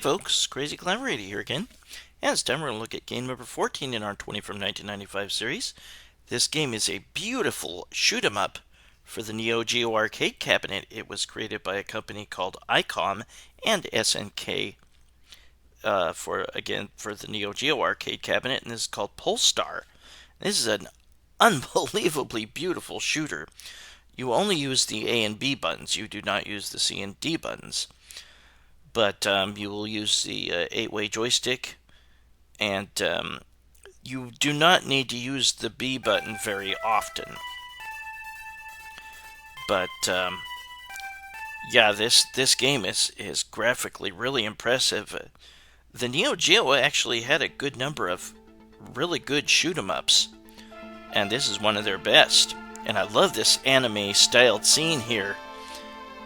folks, Crazy Climber 80 here again, and it's time we're going to look at game number 14 in our 20 from 1995 series. This game is a beautiful shoot-'em-up for the Neo Geo arcade cabinet. It was created by a company called Aicom and SNK for the Neo Geo arcade cabinet, and this is called Pulstar. This is an unbelievably beautiful shooter. You only use the A and B buttons, you do not use the C and D buttons. But you will use the 8-way joystick, and you do not need to use the B button very often. But yeah, this game is graphically really impressive. The Neo Geo actually had a good number of really good shoot-'em-ups, and this is one of their best. And I love this anime-styled scene here,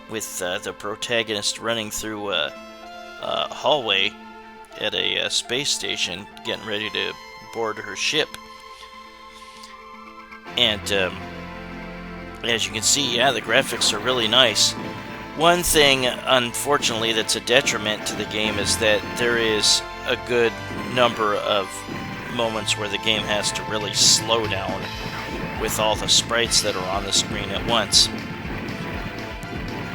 with the protagonist running through a hallway at a space station, getting ready to board her ship. And as you can see, yeah, the graphics are really nice. One thing, unfortunately, that's a detriment to the game is that there is a good number of moments where the game has to really slow down with all the sprites that are on the screen at once.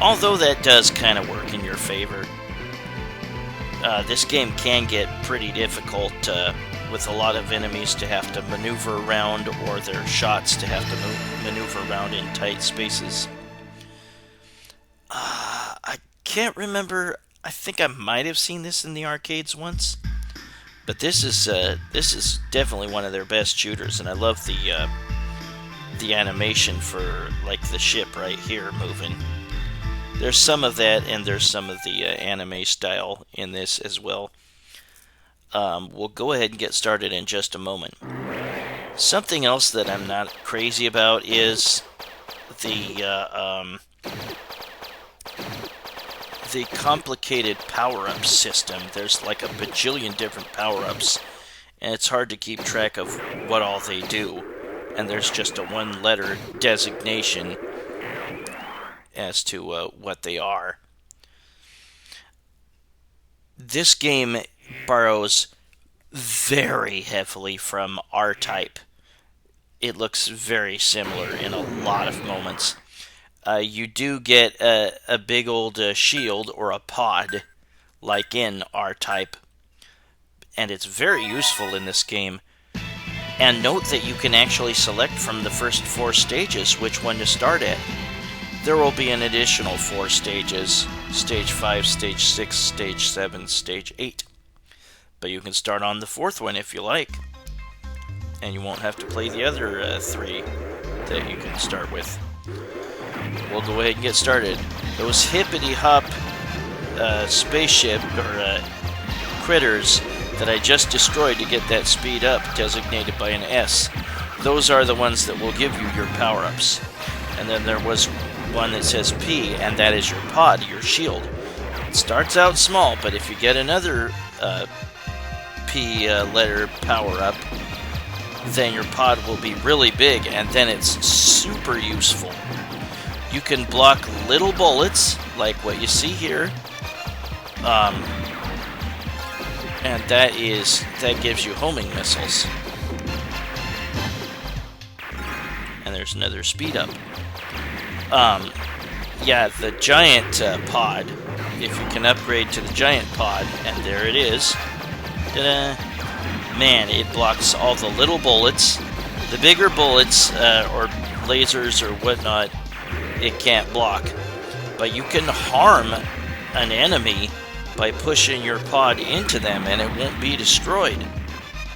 Although that does kind of work in your favor. This game can get pretty difficult with a lot of enemies to have to maneuver around, or their shots to have to maneuver around in tight spaces. I can't remember. I think I might have seen this in the arcades once, but this is definitely one of their best shooters, and I love the animation for like the ship right here moving. There's some of that, and there's some of the anime style in this as well. We'll go ahead and get started in just a moment. Something else that I'm not crazy about is the complicated power-up system. There's like a bajillion different power-ups, and it's hard to keep track of what all they do. And there's just a one-letter designation as to what they are. This game borrows very heavily from R-Type. It looks very similar in a lot of moments. You do get a big old shield or a pod, like in R-Type, and it's very useful in this game. And note that you can actually select from the first 4 stages which one to start at. There will be an additional 4 stages, Stage 5, Stage 6, Stage 7, Stage 8. But you can start on the 4th one if you like, and you won't have to play the other 3 that you can start with. We'll go ahead and get started. Those hippity-hop spaceship, or critters, that I just destroyed to get that speed up, designated by an S, those are the ones that will give you your power-ups. And then there was one that says P, and that is your pod, your shield. It starts out small, but if you get another P letter power-up, then your pod will be really big, and then it's super useful. You can block little bullets, like what you see here, and that gives you homing missiles. And there's another speed up. Yeah, the giant pod, if you can upgrade to the giant pod, and there it is. Ta-da! Man, it blocks all the little bullets. The bigger bullets, or lasers or whatnot, it can't block. But you can harm an enemy by pushing your pod into them, and it won't be destroyed.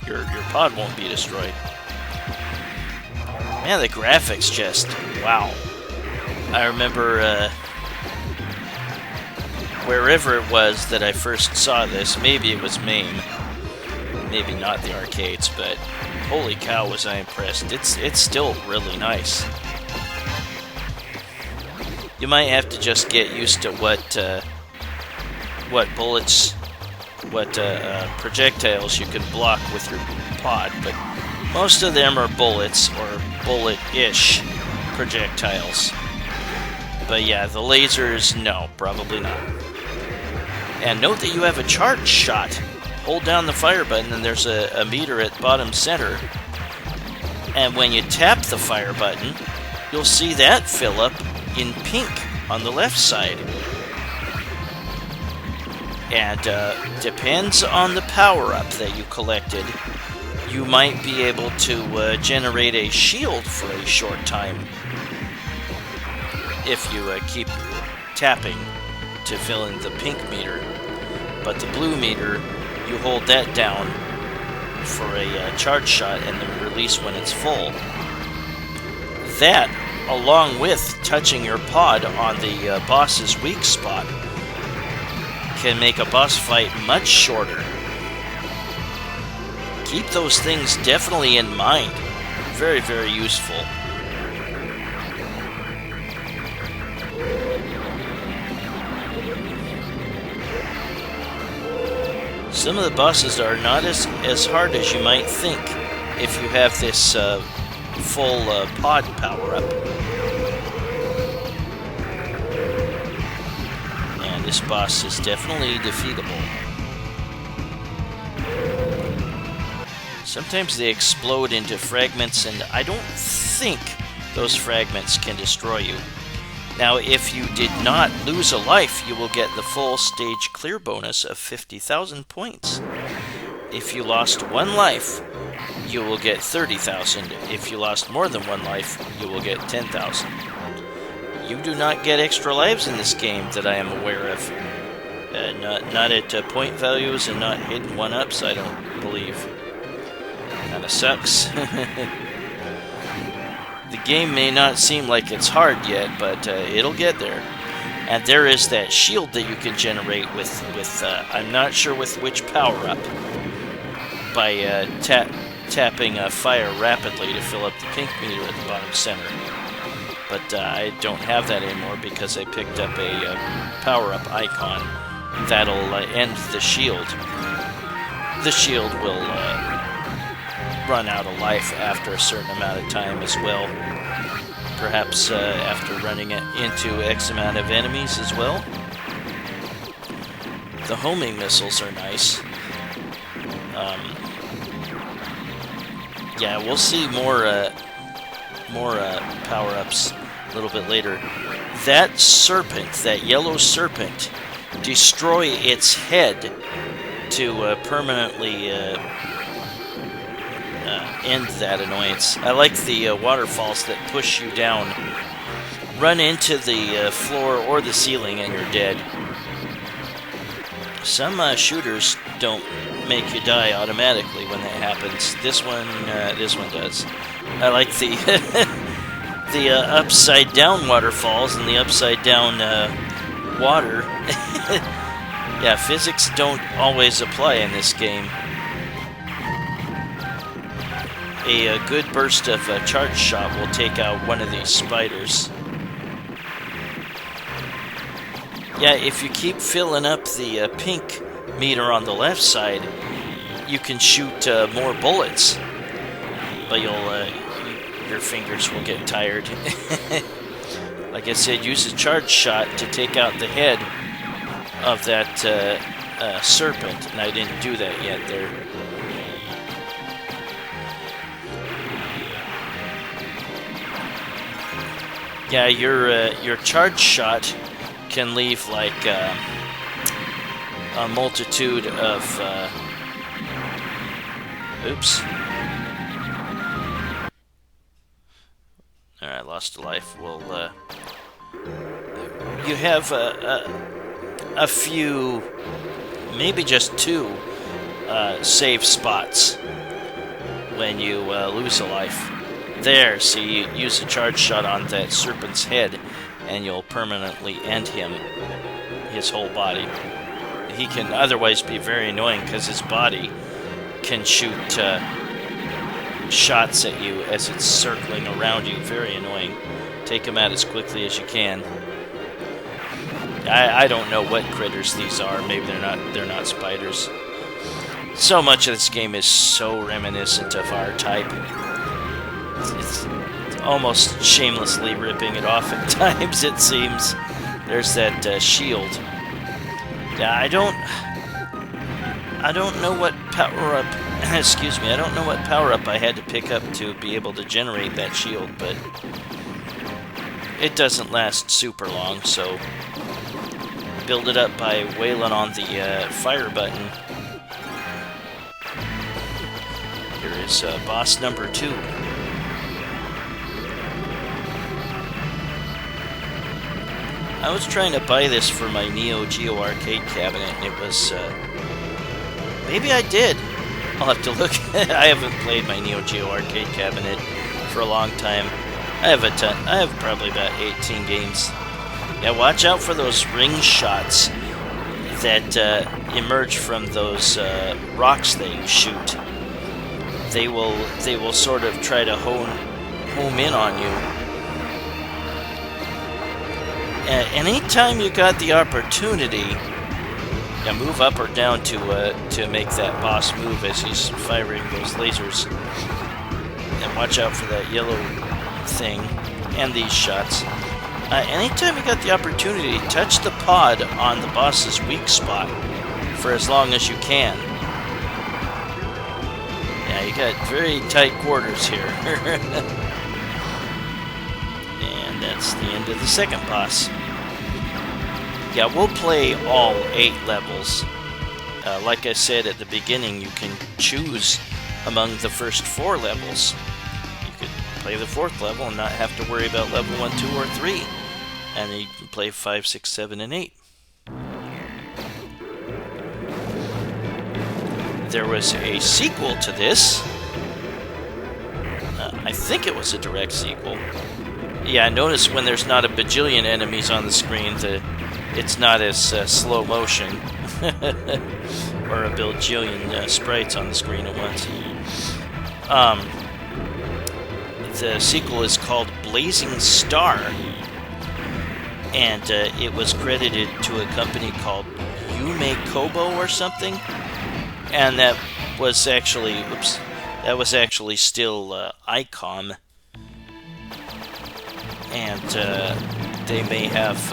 Your pod won't be destroyed. Man, the graphics just, wow. I remember wherever it was that I first saw this, maybe it was MAME, maybe not the arcades, but holy cow was I impressed. It's still really nice. You might have to just get used to what bullets, what projectiles you can block with your pod, but most of them are bullets, or bullet-ish projectiles. But yeah, the lasers, no, probably not. And note that you have a charge shot. Hold down the fire button and there's a meter at bottom center. And when you tap the fire button, you'll see that fill up in pink on the left side. And depends on the power-up that you collected, you might be able to generate a shield for a short time if you keep tapping to fill in the pink meter. But the blue meter, you hold that down for a charge shot and then release when it's full. That, along with touching your pod on the boss's weak spot, can make a boss fight much shorter. Keep those things definitely in mind. Very, very useful. Some of the bosses are not as hard as you might think if you have this full pod power-up. And this boss is definitely defeatable. Sometimes they explode into fragments, and I don't think those fragments can destroy you. Now, if you did not lose a life, you will get the full stage clear bonus of 50,000 points. If you lost one life, you will get 30,000. If you lost more than one life, you will get 10,000. You do not get extra lives in this game that I am aware of. Not at point values and not hidden 1-ups, I don't believe. Kinda sucks. The game may not seem like it's hard yet, but it'll get there. And there is that shield that you can generate with I'm not sure with which power-up, by tapping fire rapidly to fill up the pink meter at the bottom center. But I don't have that anymore because I picked up a power-up icon that'll end the shield. The shield will run out of life after a certain amount of time as well. Perhaps after running it into X amount of enemies as well. The homing missiles are nice. Yeah, we'll see more power-ups a little bit later. That serpent, that yellow serpent, destroy its head to permanently end that annoyance. I like the waterfalls that push you down. Run into the floor or the ceiling and you're dead. Some shooters don't make you die automatically when that happens. This one does. I like the the upside down waterfalls and the upside down water. Yeah, physics don't always apply in this game. A good burst of charge shot will take out one of these spiders. Yeah, if you keep filling up the pink meter on the left side, you can shoot more bullets, but your fingers will get tired. Like I said, use a charge shot to take out the head of that serpent, and I didn't do that yet there. Yeah, your charge shot can leave like a multitude of oops. Alright, lost a life. Well, you have a few, maybe just 2 save spots when you lose a life. There, see, you use a charge shot on that serpent's head, and you'll permanently end him, his whole body. He can otherwise be very annoying because his body can shoot shots at you as it's circling around you. Very annoying. Take him out as quickly as you can. I don't know what critters these are. Maybe they're not spiders. So much of this game is so reminiscent of R-Type. It's almost shamelessly ripping it off at times, it seems. There's that shield. Yeah, I don't know what power up. Excuse me. I don't know what power up I had to pick up to be able to generate that shield, but it doesn't last super long. So build it up by wailing on the fire button. Here is boss number 2. I was trying to buy this for my Neo Geo arcade cabinet, and it was, maybe I did. I'll have to look. I haven't played my Neo Geo arcade cabinet for a long time. I have a ton. I have probably about 18 games. Yeah, watch out for those ring shots that emerge from those rocks that you shoot. They will sort of try to home in on you. Anytime you got the opportunity, move up or down to make that boss move as he's firing those lasers. And watch out for that yellow thing and these shots. Anytime you got the opportunity, touch the pod on the boss's weak spot for as long as you can. Yeah, you got very tight quarters here. And that's the end of the second boss. Yeah, we'll play all 8 levels. Like I said at the beginning, you can choose among the first 4 levels. You could play the 4th level and not have to worry about level 1, 2, or 3. And then you can play 5, 6, 7, and 8. There was a sequel to this. I think it was a direct sequel. Yeah, notice when there's not a bajillion enemies on the screen, it's not as slow motion. Or a bajillion sprites on the screen at once. The sequel is called Blazing Star, and it was credited to a company called Yume Kobo or something, and that was actually still Aicom, and they may have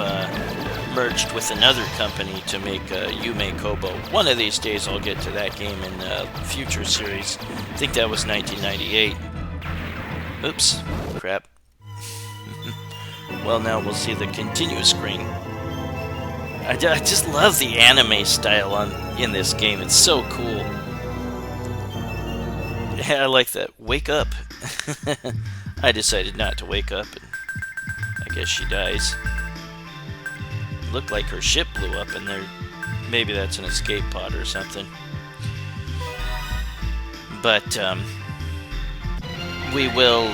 merged with another company to make Yume Kobo. One of these days I'll get to that game in a future series. I think that was 1998. Oops, crap. Well, now we'll see the continue screen. I just love the anime style in this game. It's so cool. Yeah, I like that. Wake up. I decided not to wake up, and I guess she dies. Looked like her ship blew up in there. Maybe that's an escape pod or something. But we will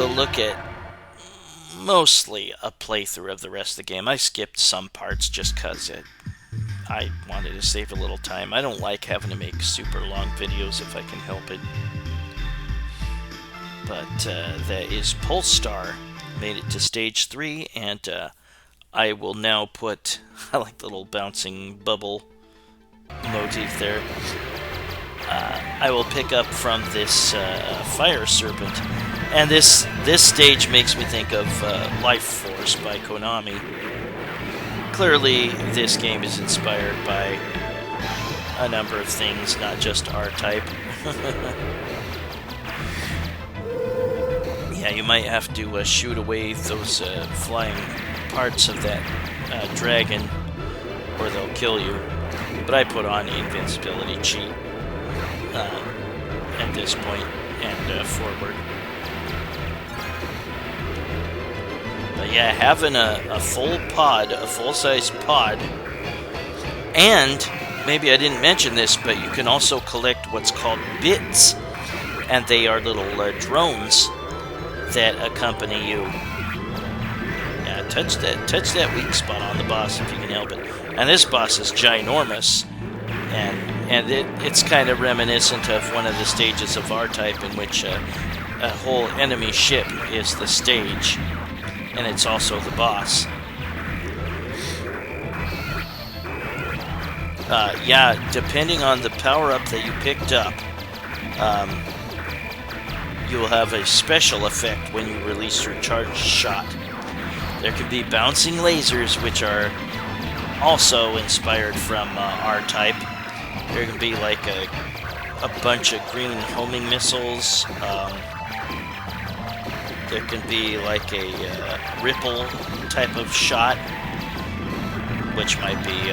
look at mostly a playthrough of the rest of the game. I skipped some parts just because I wanted to save a little time. I don't like having to make super long videos if I can help it. But that is Pulstar. Made it to stage 3, and I will now put... I like the little bouncing bubble motif there. I will pick up from this fire serpent. And this stage makes me think of Life Force by Konami. Clearly, this game is inspired by a number of things, not just R-Type. Yeah, you might have to shoot away those flying parts of that dragon, or they'll kill you. But I put on the invincibility cheat at this point and forward. But yeah, having a full pod, a full-size pod, and maybe I didn't mention this, but you can also collect what's called bits, and they are little drones that accompany you. Yeah, touch that weak spot on the boss if you can help it. And this boss is ginormous, and it's kind of reminiscent of one of the stages of R-Type in which a whole enemy ship is the stage. And it's also the boss. Yeah, depending on the power-up that you picked up, you will have a special effect when you release your charged shot. There can be bouncing lasers, which are also inspired from R-Type. There can be like a bunch of green homing missiles. There can be like a ripple type of shot, which might be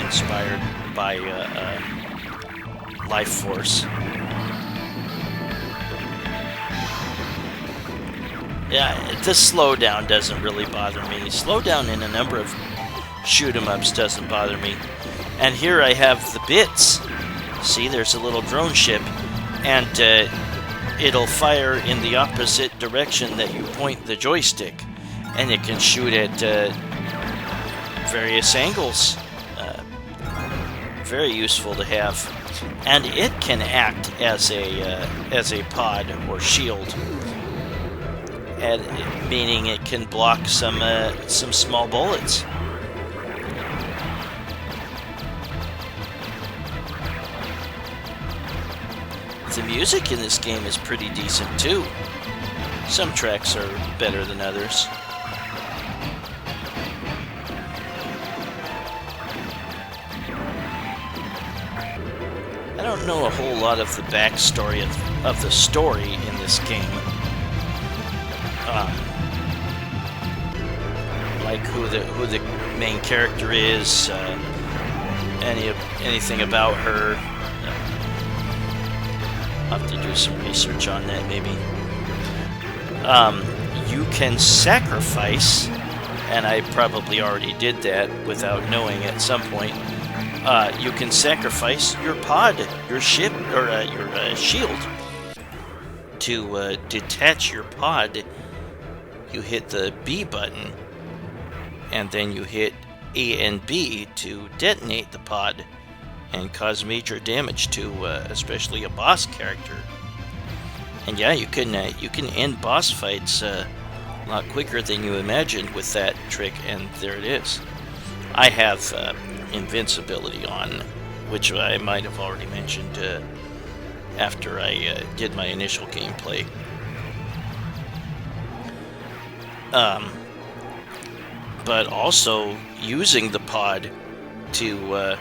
inspired by Life Force. Yeah, the slowdown doesn't really bother me. Slowdown in a number of shoot 'em ups doesn't bother me. And here I have the bits. See, there's a little drone ship, and it'll fire in the opposite direction that you point the joystick, and it can shoot at various angles. Very useful to have, and it can act as a pod or shield, and meaning it can block some small bullets. The music in this game is pretty decent too. Some tracks are better than others. I don't know a whole lot of the backstory of the story in this game. Like who the main character is, anything about her. I'll have to do some research on that, maybe. You can sacrifice, and I probably already did that without knowing at some point. You can sacrifice your pod, your ship, or your shield. To detach your pod, you hit the B button, and then you hit A and B to detonate the pod and cause major damage to especially a boss character. And yeah, you can end boss fights a lot quicker than you imagined with that trick, and there it is. I have invincibility on, which I might have already mentioned after I did my initial gameplay. But also using the pod to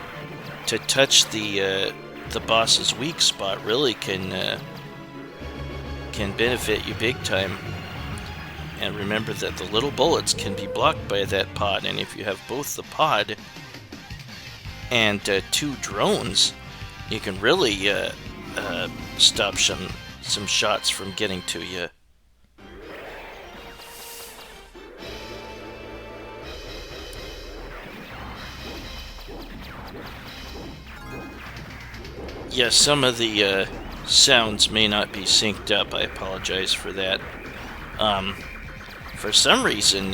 touch the boss's weak spot really can benefit you big time. And remember that the little bullets can be blocked by that pod, and if you have both the pod and two drones, you can really stop some shots from getting to you. Yeah, some of the sounds may not be synced up. I apologize for that. For some reason,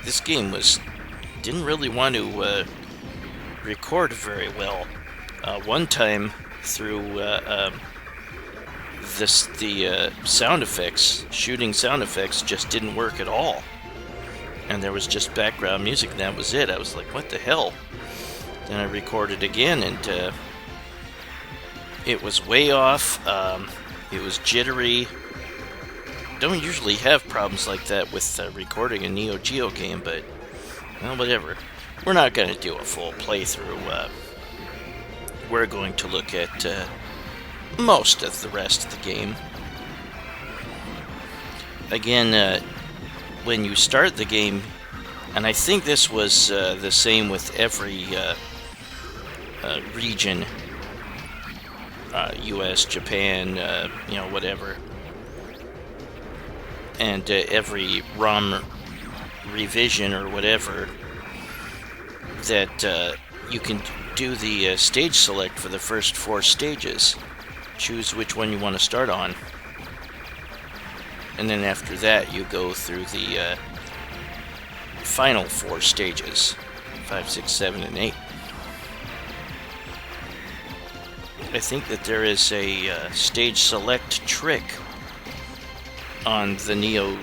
this game didn't really want to record very well. One time through the sound effects, shooting sound effects just didn't work at all, and there was just background music, and that was it. I was like, what the hell? Then I recorded again, and it was way off. It was jittery. Don't usually have problems like that with recording a Neo Geo game, but well, whatever. We're not going to do a full playthrough. We're going to look at most of the rest of the game. Again, when you start the game, and I think this was the same with every region, US, Japan, whatever, and every ROM revision or whatever, that you can do the stage select for the first 4 stages. Choose which one you want to start on, and then after that you go through the final 4 stages, 5, 6, 7, and 8. I think that there is a stage select trick on the Neo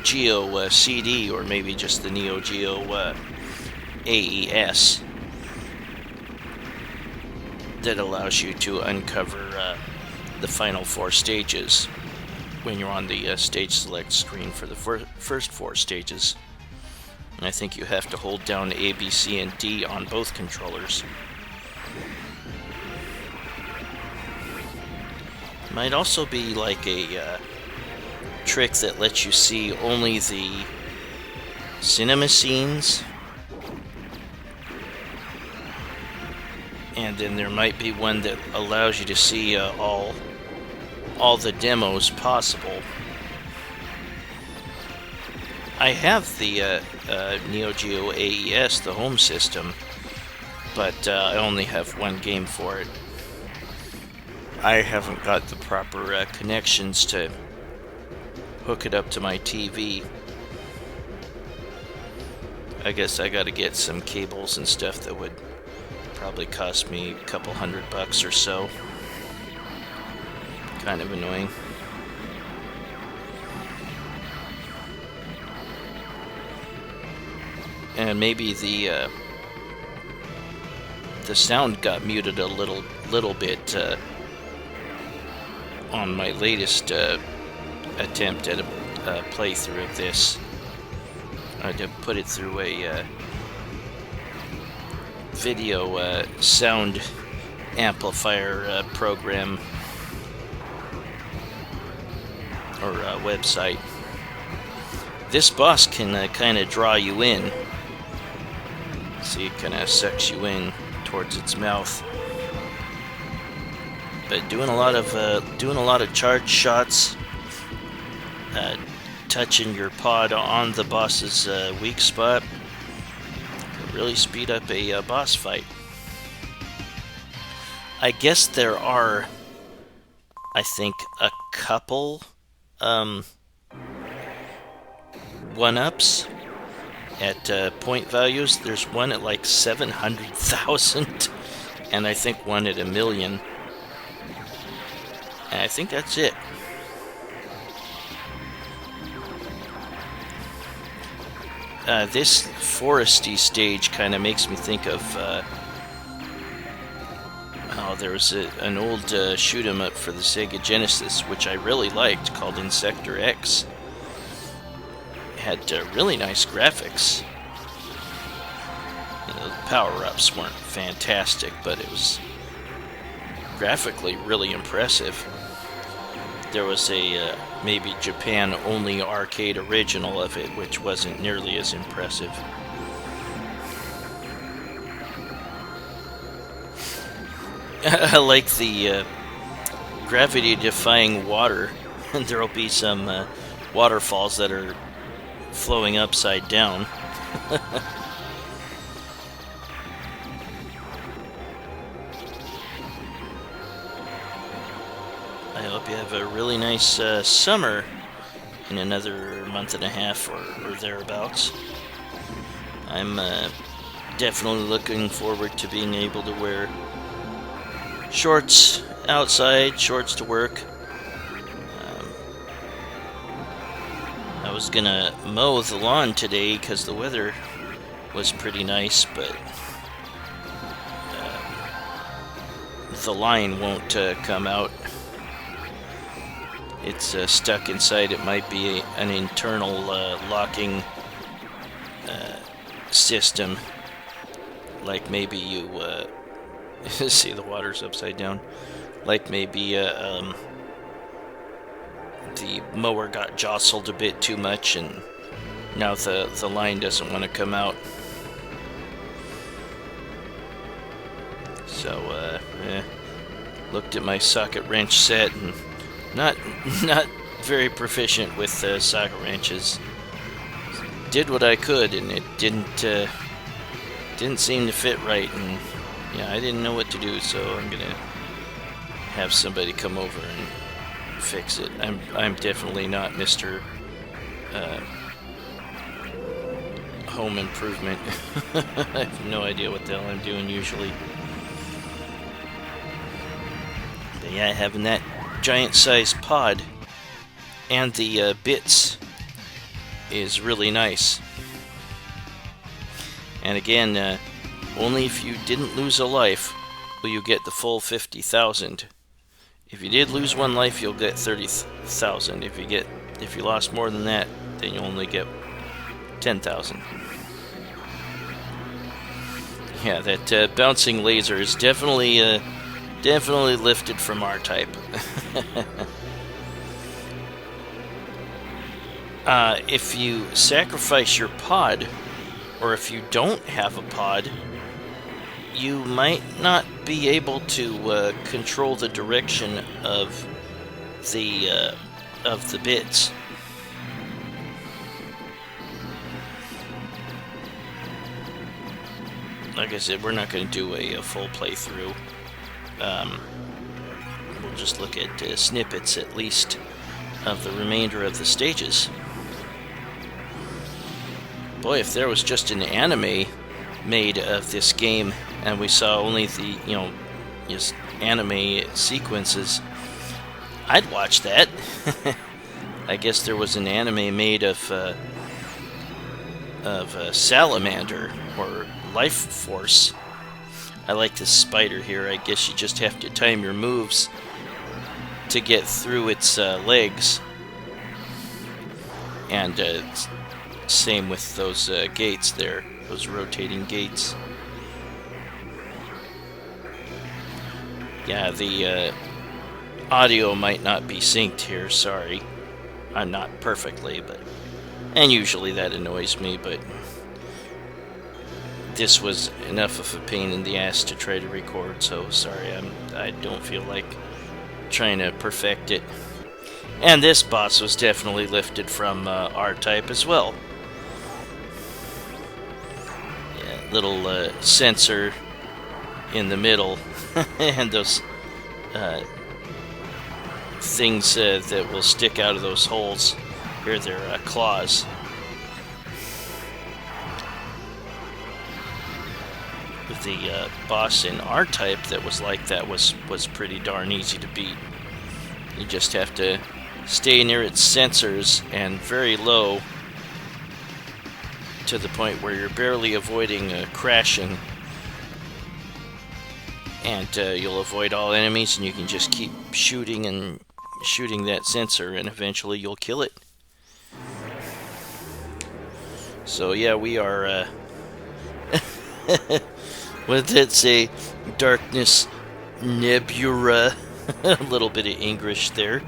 Geo CD, or maybe just the Neo Geo AES, that allows you to uncover the final 4 stages when you're on the stage select screen for the first 4 stages. I think you have to hold down A, B, C, and D on both controllers. Might also be like a trick that lets you see only the cinema scenes. And then there might be one that allows you to see all the demos possible. I have the Neo Geo AES, the home system, but I only have one game for it. I haven't got the proper connections to hook it up to my TV. I guess I gotta get some cables and stuff that would probably cost me a couple $100 or so. Kind of annoying. And maybe the sound got muted a little bit on my latest attempt at a playthrough of this. I had to put it through a video sound amplifier program or website. This boss can kind of draw you in. See, it kind of sucks you in towards its mouth. But doing a lot of charge shots, touching your pod on the boss's weak spot, can really speed up a boss fight. I guess there are, I think, a couple one-ups at point values. There's one at like 700,000, and I think one at 1 million. And I think that's it. This foresty stage kind of makes me think of there was an old shoot 'em up for the Sega Genesis, which I really liked, called Insector X. It had really nice graphics. You know, the power-ups weren't fantastic, but it was graphically really impressive. There was a maybe Japan-only arcade original of it, which wasn't nearly as impressive. I like the gravity-defying water. There'll be some waterfalls that are flowing upside down. I hope you have a really nice summer in another month and a half or thereabouts. I'm definitely looking forward to being able to wear shorts outside, shorts to work. I was gonna mow the lawn today because the weather was pretty nice, but the line won't come out. It's stuck inside. It might be an internal locking system. Like maybe you see the water's upside down. Like maybe the mower got jostled a bit too much, and now the line doesn't want to come out. So looked at my socket wrench set and not very proficient with socket wrenches. Did what I could, and it didn't seem to fit right, and yeah, I didn't know what to do, so I'm gonna have somebody come over and fix it. I'm definitely not Mr. Home Improvement. I have no idea what the hell I'm doing usually. But yeah, having that giant-sized pod and the bits is really nice. And again, only if you didn't lose a life will you get the full 50,000. If you did lose one life, you'll get 30,000. If you lost more than that, then you'll only get 10,000. Yeah, that bouncing laser is definitely lifted from R-Type. If you sacrifice your pod, or if you don't have a pod, you might not be able to control the direction of the bits. Like I said, we're not going to do a full playthrough. We'll just look at snippets, at least, of the remainder of the stages. Boy, if there was just an anime made of this game, and we saw only the, just anime sequences, I'd watch that. I guess there was an anime made of Salamander, or Life Force. I like this spider here. I guess you just have to time your moves to get through its legs. And same with those gates there, those rotating gates. Yeah, the audio might not be synced here, sorry. I'm not perfectly, and usually that annoys me, but this was enough of a pain in the ass to try to record, so sorry, I don't feel like trying to perfect it. And this boss was definitely lifted from R-Type as well. Yeah, little sensor in the middle, and those things that will stick out of those holes. Here they're claws. The boss in R-Type that was like that was pretty darn easy to beat. You just have to stay near its sensors and very low, to the point where you're barely avoiding crashing, and you'll avoid all enemies, and you can just keep shooting and shooting that sensor, and eventually you'll kill it. So yeah, we are what did it say? Darkness Nebula. A little bit of English there.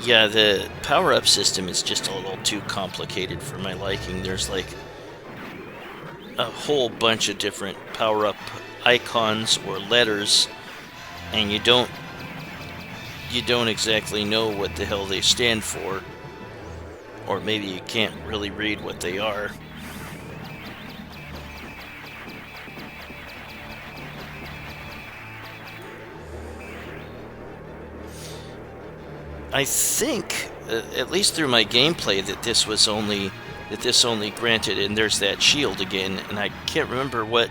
Yeah, the power-up system is just a little too complicated for my liking. There's like a whole bunch of different power-up icons or letters, and you don't exactly know what the hell they stand for. Or maybe you can't really read what they are. I think, at least through my gameplay, that this only granted, and there's that shield again, and I can't remember what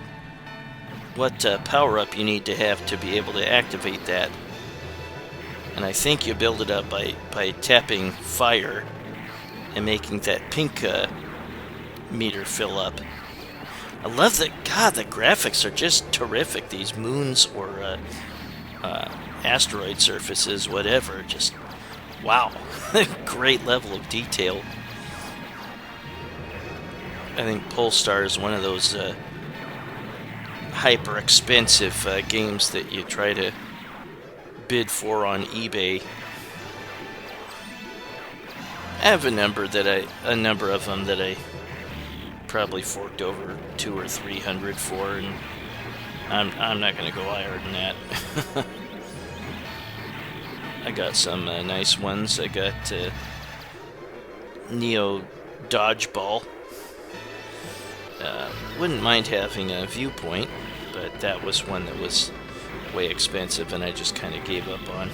power-up you need to have to be able to activate that. And I think you build it up by tapping fire and making that pink meter fill up. I love that. God, the graphics are just terrific. These moons or asteroid surfaces, whatever, just wow. Great level of detail. I think Pulstar is one of those hyper expensive games that you try to bid for on eBay. I have a number of them that I probably forked over $200 or $300 for, and I'm not going to go higher than that. I got some nice ones. I got Neo Dodgeball. Wouldn't mind having a viewpoint, but that was one that was way expensive, and I just kind of gave up on.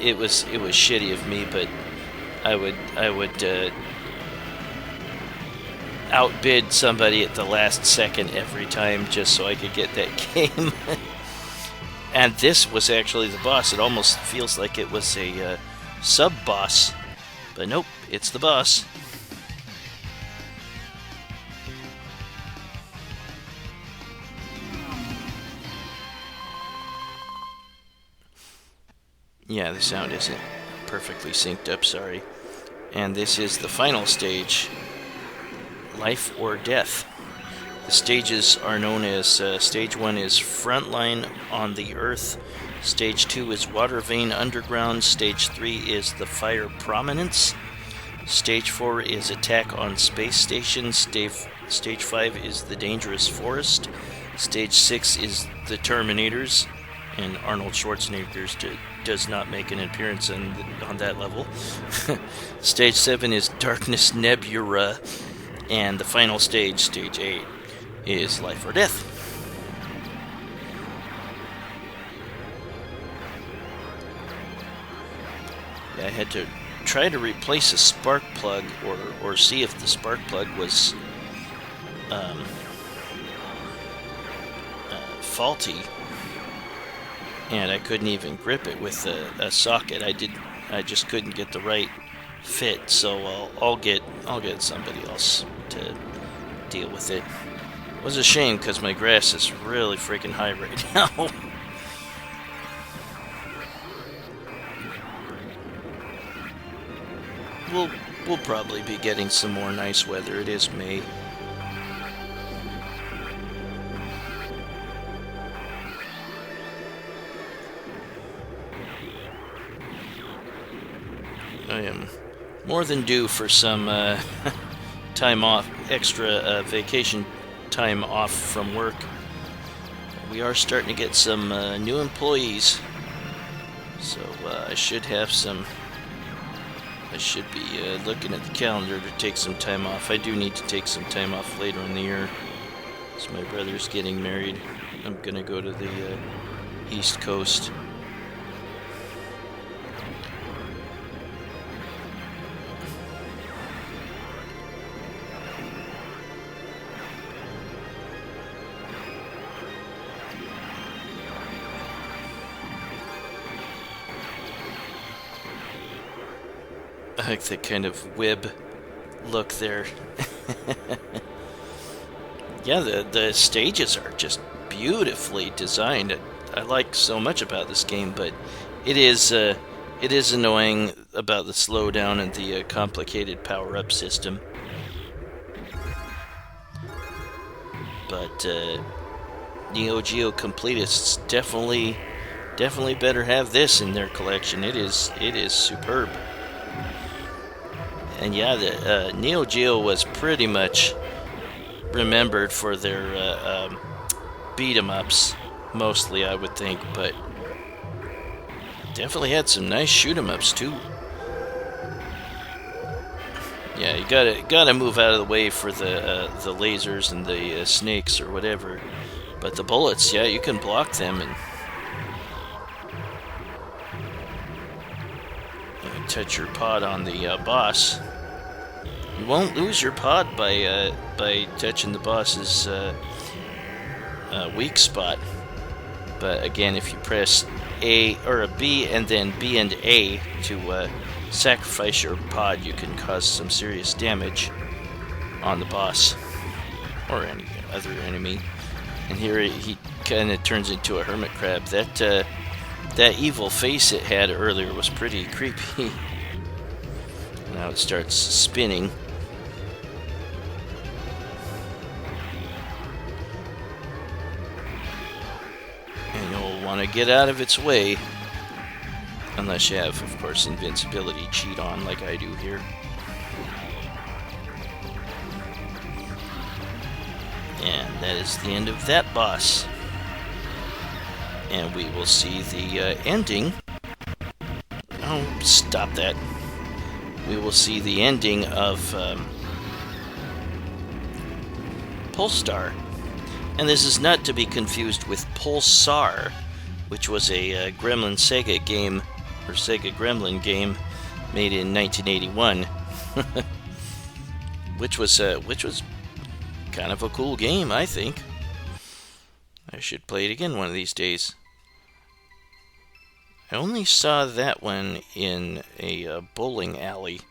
It was shitty of me, but I would outbid somebody at the last second every time just so I could get that game. And this was actually the boss. It almost feels like it was a sub-boss, but nope, it's the boss. Yeah, the sound isn't perfectly synced up, sorry. And this is the final stage, Life or Death. The stages are known as, Stage 1 is Frontline on the Earth, Stage 2 is Water Vein Underground, Stage 3 is the Fire Prominence, Stage 4 is Attack on Space Station, Stage 5 is the Dangerous Forest, Stage 6 is the Terminators, and Arnold Schwarzenegger does not make an appearance on that level. Stage 7 is Darkness Nebula, and the final stage, Stage 8, is Life or Death. I had to try to replace a spark plug, or see if the spark plug was faulty, and I couldn't even grip it with a socket. I just couldn't get the right fit, so I'll get somebody else to deal with it. It was a shame because my grass is really freaking high right now. We'll probably be getting some more nice weather. It is May. I am more than due for some time off, extra vacation time off from work. We are starting to get some new employees, so I should have some. I should be looking at the calendar to take some time off. I do need to take some time off later in the year. So my brother's getting married. I'm gonna go to the East Coast. I like that kind of web look there. Yeah, the stages are just beautifully designed. I like so much about this game, but it is annoying about the slowdown and the complicated power-up system. But Neo Geo completists definitely better have this in their collection. It is superb. And yeah, the Neo Geo was pretty much remembered for their beat-em-ups, mostly, I would think, but definitely had some nice shoot-em-ups too. Yeah, you gotta move out of the way for the lasers and the snakes or whatever, but the bullets, yeah, you can block them and touch your pod on the boss. You won't lose your pod by touching the boss's weak spot. But again, if you press A or a B and then B and A to sacrifice your pod, you can cause some serious damage on the boss or any other enemy. And here he kind of turns into a hermit crab. That evil face it had earlier was pretty creepy. Now it starts spinning. And you'll want to get out of its way. Unless you have, of course, invincibility cheat on like I do here. And that is the end of that boss. And we will see the ending. Oh, stop that. We will see the ending of Pulstar. And this is not to be confused with Pulsar, which was a Gremlin Sega game, or Sega Gremlin game, made in 1981. which was kind of a cool game, I think. I should play it again one of these days. I only saw that one in a bowling alley.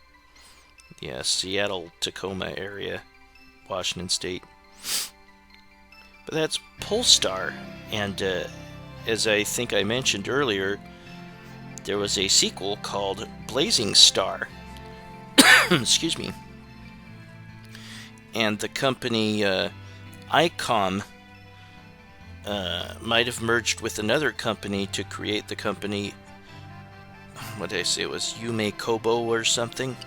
Yeah, Seattle-Tacoma area, Washington State. But that's Pulstar, and as I think I mentioned earlier, there was a sequel called Blazing Star. Excuse me. And the company Aicom might have merged with another company to create the company. What did I say? It was Yume Kobo or something.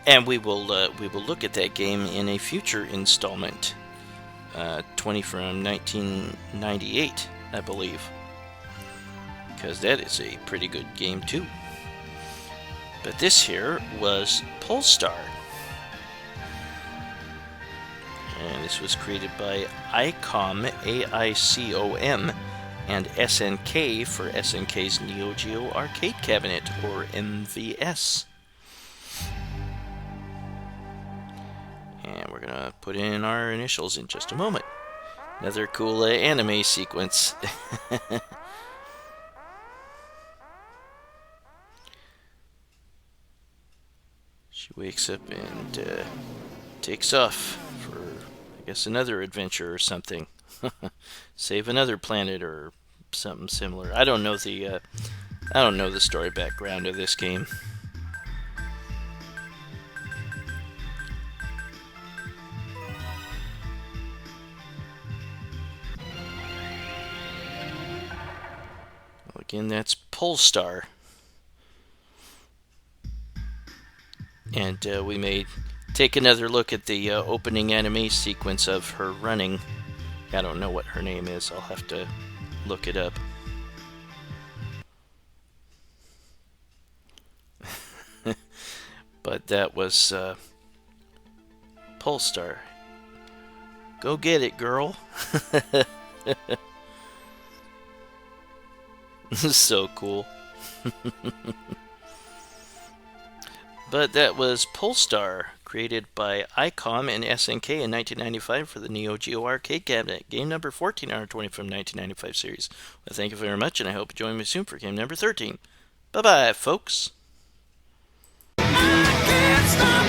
And we will look at that game in a future installment, 20 from 1998, I believe, because that is a pretty good game too. But this here was Pulstar, and this was created by Aicom, Aicom, and SNK for SNK's Neo Geo Arcade Cabinet, or MVS. And we're going to put in our initials in just a moment. Another cool anime sequence. She wakes up and takes off for, I guess, another adventure or something. Save another planet or something similar. I don't know the story background of this game. Again, that's Pulstar. And we may take another look at the opening anime sequence of her running. I don't know what her name is. I'll have to look it up. But that was Pulstar. Go get it, girl. This is so cool. But that was Pulstar, created by Aicom and SNK in 1995 for the Neo Geo Arcade Cabinet. Game number 14 out of 20 from 1995 series. Well, thank you very much, and I hope you join me soon for game number 13. Bye-bye, folks. I can't stop.